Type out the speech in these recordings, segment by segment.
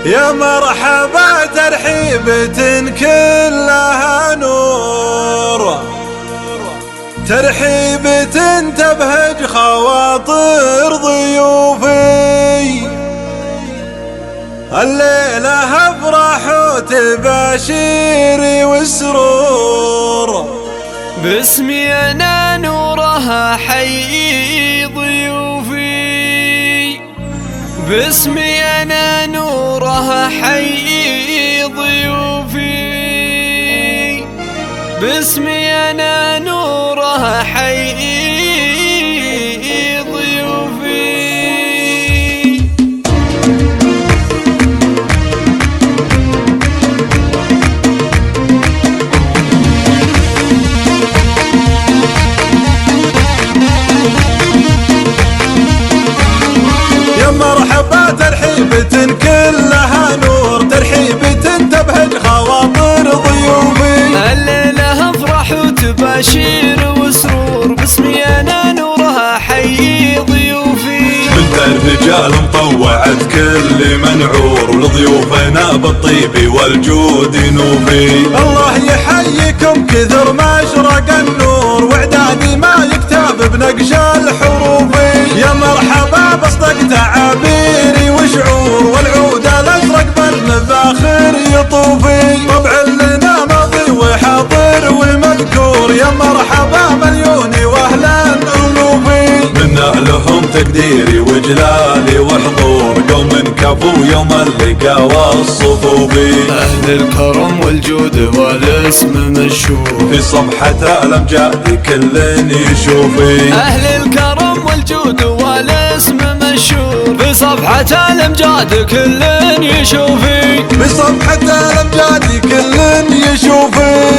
يا مرحبا ترحيبة كلها نور، ترحيبة تبهج خواطر ضيوفي. الليلة افرح وتباشيري وسرور، باسمي انا نورها حي ضيوفي. باسمي انا نورها حي ضيوفي. باسمي انا نورها حي ضيوفي. يا مرحبا ترحيبة كلها نور، ترحيبة تبهج خواطر ضيوفي. الليلة افرح وتباشير وسرور، باسمي انا نورها حي ضيوفي. بنت الرجال مطوعت كل منعور، ولضيوفنا بالطيب والجود نوفي. الله يحييكم كثر ما اشرق النور، واعدادي ما يكتب بنقش الحروف. يا مرحبا بصدق تعابيري وشعور، والعود الازرق بالمفاخر يطوفي. طبع لنا ماضي وحاضر ومذكور، يا مرحبا مليوني واهلا الوفي. منا لهم تقديري وجلالي وحضور، قوم كفو يوم اللقا والصفوفي. اهل الكرم والجود والاسم مشهور، في صفحة الامجاد كل يشوفي. اهل الكرم والجود والاسم مشهور، في صفحة الامجاد كل يشوفي. في صفحة الامجاد كل يشوفي.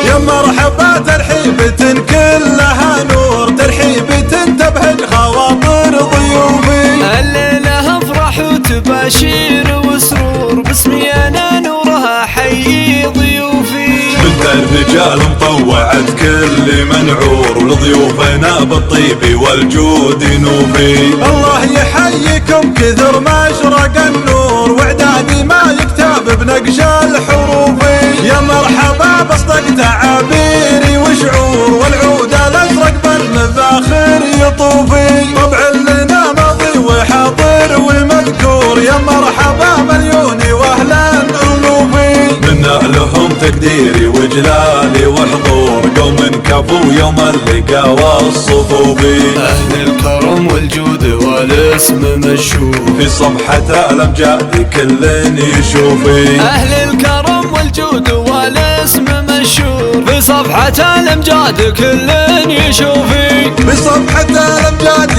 يا مرحبا ترحيبة كلها نور، ترحيبة تبهج خواطر ضيوفي. الليلة افرح وتباشير وسرور، باسمي انا نورها حي ضيوفي. بنت الرجال مطوعت كل منعور، ولضيوفنا بالطيب والجود نوفي. الله يحييكم كثر ما اشرق النور، واعدادي ما يكتب بنقش الحروف. يا مرحبا بصدق تعابيري وشعور، والعود الازرق بالمفاخر يطوفي. طبع لنا ماضي وحاضر ومذكور، يا مرحبا مليوني واهلا الوفي. منا لهم تقديري وجلالي وحضور، قوم كفو يوم اللقا والصفوفي. اهل الكرم والجود والاسم مشهور، في صفحة الامجاد كل يشوفي. اهل الكرم والجود والاسم مشهور، في صفحة الامجاد كل يشوفي. في صفحة الامجاد